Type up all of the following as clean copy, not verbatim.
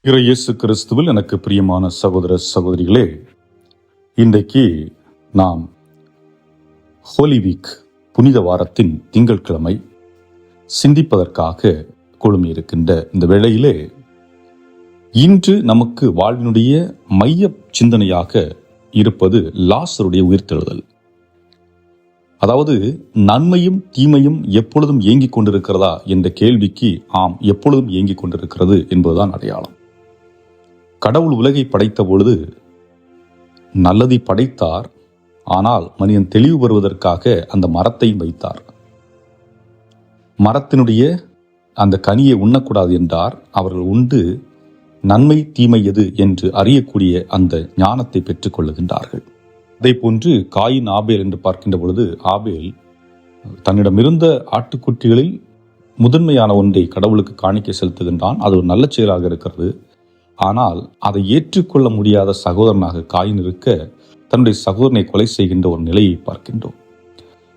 இயேசு கிறிஸ்துவில் எனக்கு பிரியமான சகோதர சகோதரிகளே, இன்றைக்கு நாம் ஹோலி வீக் புனித வாரத்தின் திங்கட்கிழமை சிந்திப்பதற்காக குழுமியிருக்கின்ற இந்த வேளையிலே இன்று நமக்கு வாழ்வினுடைய மைய சிந்தனையாக இருப்பது லாசருடைய உயிர்த்தெழுதல். அதாவது நன்மையும் தீமையும் எப்பொழுதும் இயங்கிக் கொண்டிருக்கிறதா என்ற கேள்விக்கு ஆம், எப்பொழுதும் இயங்கிக் கொண்டிருக்கிறது என்பதுதான் அடையாளம். கடவுள் உலகை படைத்த பொழுது நல்லதை படைத்தார். ஆனால் மனிதன் தெளிவு பெறுவதற்காக அந்த மரத்தையும் வைத்தார். மரத்தினுடைய அந்த கனியை உண்ணக்கூடாது என்றார். அவர்கள் உண்டு நன்மை தீமை எது என்று அறியக்கூடிய அந்த ஞானத்தை பெற்றுக் கொள்ளுகின்றார்கள். அதே போன்று காயின் ஆபேல் என்று பார்க்கின்ற பொழுது, ஆபேல் தன்னிடமிருந்த ஆட்டுக்குட்டிகளில் முதன்மையான ஒன்றை கடவுளுக்கு காணிக்கை செலுத்துகின்றான். அது ஒரு நல்ல செயலாக இருக்கிறது. ஆனால் அதை ஏற்றுக்கொள்ள முடியாத சகோதரனாக காயின் இருக்க தன்னுடைய சகோதரனை கொலை செய்கின்ற ஒரு நிலையை பார்க்கின்றோம்.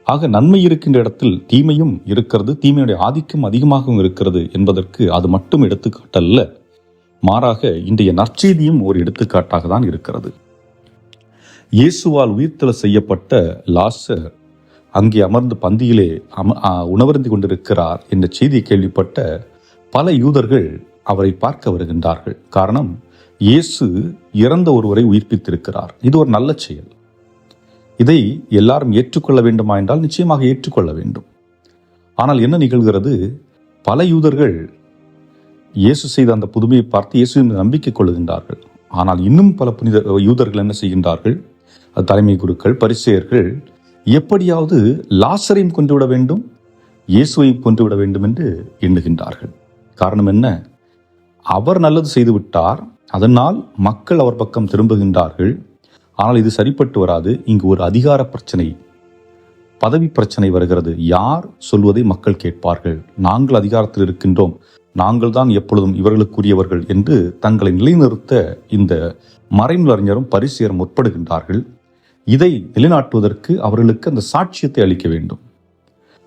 ஆக நன்மை இருக்கின்ற இடத்தில் தீமையும் இருக்கிறது, தீமையுடைய ஆதிக்கம் அதிகமாகவும் இருக்கிறது என்பதற்கு அது மட்டும் எடுத்துக்காட்டல்ல, மாறாக இன்றைய நற்செய்தியும் ஒரு எடுத்துக்காட்டாக தான் இருக்கிறது. இயேசுவால் உயிர்த்தெழ செய்யப்பட்ட லாசர் அங்கே அமர்ந்து பந்தியிலே உணவருந்தி கொண்டிருக்கிறார் என்ற செய்தியை கேள்விப்பட்ட பல யூதர்கள் அவரை பார்க்க வருகின்றார்கள். காரணம், இயேசு இறந்த ஒருவரை உயிர்ப்பித்திருக்கிறார். இது ஒரு நல்ல செயல். இதை எல்லாரும் ஏற்றுக்கொள்ள வேண்டுமா என்றால் நிச்சயமாக ஏற்றுக்கொள்ள வேண்டும். ஆனால் என்ன நிகழ்கிறது? பல யூதர்கள் இயேசு செய்த அந்த புதுமையை பார்த்து இயேசுவின் நம்பிக்கை கொள்ளுகின்றார்கள். ஆனால் இன்னும் பல புனித யூதர்கள் என்ன செய்கின்றார்கள்? தலைமை குருக்கள், பரிசேயர்கள் எப்படியாவது லாசரையும் கொன்றுவிட வேண்டும், இயேசுவையும் கொன்றுவிட வேண்டும் என்று எண்ணுகின்றார்கள். காரணம் என்ன? அவர் நல்லது செய்து விட்டார், அதனால் மக்கள் அவர் பக்கம் திரும்புகின்றார்கள். ஆனால் இது சரிப்பட்டு வராது. இங்கு ஒரு அதிகார பிரச்சனை, பதவி பிரச்சனை வருகிறது. யார் சொல்வதை மக்கள் கேட்பார்கள்? நாங்கள் அதிகாரத்தில் இருக்கின்றோம், நாங்கள் தான் எப்பொழுதும் இவர்களுக்குரியவர்கள் என்று தங்களை நிலைநிறுத்த இந்த மறைநூலறிஞரும் பரிசேயரும் முற்படுகின்றார்கள். இதை நிலைநாட்டுவதற்கு அவர்களுக்கு அந்த சாட்சியத்தை அளிக்க வேண்டும்.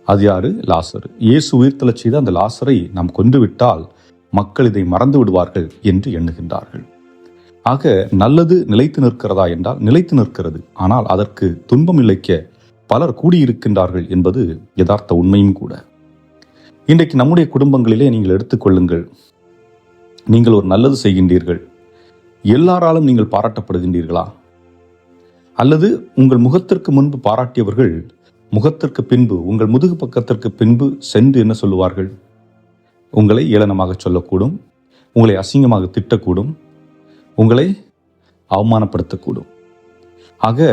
அது யாரு? லாசர். இயேசு உயிர்த்தெழச் செய்த அந்த லாசரை நாம் கொன்றுவிட்டால் மக்கள் இதை மறந்து விடுவார்கள் என்று எண்ணுகின்றார்கள். ஆக நல்லது நிலைத்து நிற்கிறதா என்றால் நிலைத்து நிற்கிறது. ஆனால் அதற்கு துன்பம் இழைக்க பலர் கூடியிருக்கின்றார்கள் என்பது யதார்த்த உண்மையும் கூட. இன்றைக்கு நம்முடைய குடும்பங்களிலே நீங்கள் எடுத்துக்கொள்ளுங்கள். நீங்கள் ஒரு நல்லது செய்கின்றீர்கள், எல்லாராலும் நீங்கள் பாராட்டப்படுகின்றீர்களா? அல்லது உங்கள் முகத்திற்கு முன்பு பாராட்டியவர்கள் முகத்திற்கு பின்பு, உங்கள் முதுகு பக்கத்திற்கு பின்பு சென்று என்ன சொல்லுவார்கள்? உங்களை ஏளனமாக சொல்லக்கூடும், உங்களை அசிங்கமாக திட்டக்கூடும், உங்களை அவமானப்படுத்தக்கூடும். ஆக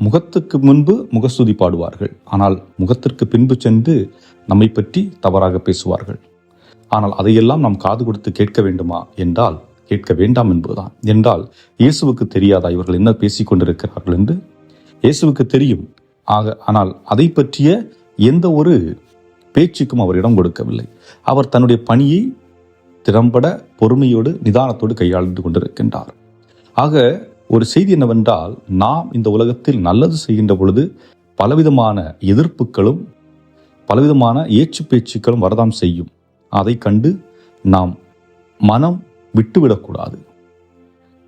முகத்துக்கு முன்பு முகஸ்துதி பாடுவார்கள், ஆனால் முகத்திற்கு பின்பு சென்று நம்மை பற்றி தவறாக பேசுவார்கள். ஆனால் அதையெல்லாம் நாம் காது கொடுத்து கேட்க வேண்டுமா என்றால் கேட்க வேண்டாம் என்பதுதான். என்றால் இயேசுவுக்கு தெரியாதா இவர்கள் என்ன பேசிக் கொண்டிருக்கிறார்கள் என்று? இயேசுவுக்கு தெரியும். ஆனால் அதை பற்றிய எந்த ஒரு பேச்சுக்கும் அவர் இடம் கொடுக்கவில்லை. அவர் தன்னுடைய பணியை திறம்பட பொறுமையோடு நிதானத்தோடு கையாண்டு கொண்டிருக்கின்றார். ஆக ஒரு செய்தி என்னவென்றால், நாம் இந்த உலகத்தில் நல்லது செய்கின்ற பொழுது பலவிதமான எதிர்ப்புகளும் பலவிதமான ஏச்சு பேச்சுக்களும் வரதாம் செய்யும். அதை கண்டு நாம் மனம் விட்டுவிடக்கூடாது,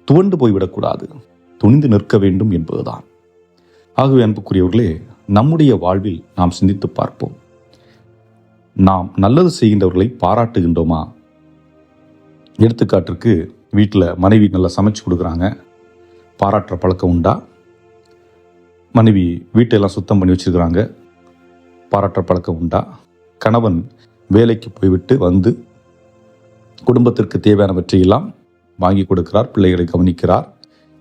துவண்டு போய்விடக்கூடாது, துணிந்து நிற்க வேண்டும் என்பதுதான். ஆகவே அன்புக்குரியவர்களே, நம்முடைய வாழ்வில் நாம் சிந்தித்து பார்ப்போம். நாம் நல்லது செய்கின்றவர்களை பாராட்டுகின்றோமா? எடுத்துக்காட்டிற்கு, வீட்டில் மனைவி நல்லா சமைச்சு கொடுக்குறாங்க, பாராட்டுற பழக்கம் உண்டா? மனைவி வீட்டெல்லாம் சுத்தம் பண்ணி வச்சுருக்கிறாங்க, பாராட்டுற பழக்கம் உண்டா? கணவன் வேலைக்கு போய்விட்டு வந்து குடும்பத்திற்கு தேவையானவற்றையெல்லாம் வாங்கி கொடுக்கிறார், பிள்ளைகளை கவனிக்கிறார்,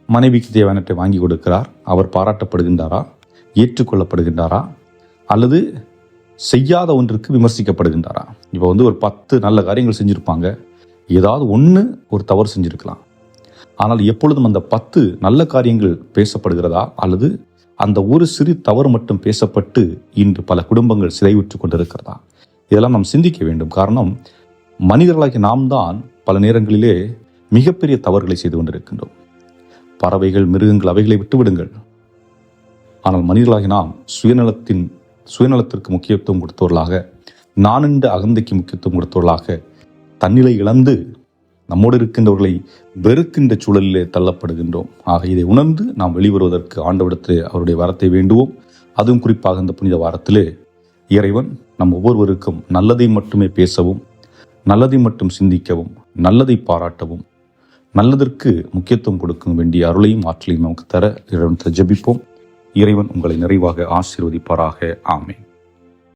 மனைவிக்கு தேவையானவற்றை வாங்கி கொடுக்கிறார். அவர் பாராட்டப்படுகின்றாரா? ஏற்றுக்கொள்ளப்படுகின்றாரா? அல்லது செய்யாத ஒன்றுக்கு விமர்சிக்கப்படுகின்றாரா? இப்போ ஒரு 10 நல்ல காரியங்கள் செஞ்சுருப்பாங்க, ஏதாவது ஒன்று ஒரு தவறு செஞ்சுருக்கலாம். ஆனால் எப்பொழுதும் அந்த 10 நல்ல காரியங்கள் பேசப்படுகிறதா? அல்லது அந்த ஒரு சிறு தவறு மட்டும் பேசப்பட்டு இன்று பல குடும்பங்கள் சிதைவுற்று கொண்டிருக்கிறதா? இதெல்லாம் நாம் சிந்திக்க வேண்டும். காரணம், மனிதர்களாகிய நாம் தான் பல நேரங்களிலே மிகப்பெரிய தவறுகளை செய்து கொண்டிருக்கின்றோம். பறவைகள், மிருகங்கள் அவைகளை விட்டுவிடுங்கள். ஆனால் மனிதர்களாகி நாம் சுயநலத்திற்கு முக்கியத்துவம் கொடுத்தவர்களாக, நானென்ற அகந்தைக்கு முக்கியத்துவம் கொடுத்தவர்களாக, தன்னிலை இழந்து நம்மோடு இருக்கின்றவர்களை வெறுக்கின்ற சூழலிலே தள்ளப்படுகின்றோம். ஆக இதை உணர்ந்து நாம் வெளிவருவதற்கு ஆண்டவரிடத்திலே அவருடைய வரத்தை வேண்டுவோம். அதுவும் குறிப்பாக இந்த புனித வாரத்திலே இறைவன் நம் ஒவ்வொருவருக்கும் நல்லதை மட்டுமே பேசவும், நல்லதை மட்டும் சிந்திக்கவும், நல்லதை பாராட்டவும், நல்லதற்கு முக்கியத்துவம் கொடுக்க வேண்டிய அருளையும் ஆற்றலையும் நமக்கு தர இறைவன் ஜெபிப்போம். இறைவன் உங்களை நிறைவாக ஆசீர்வதிப்பாராக. ஆமென்.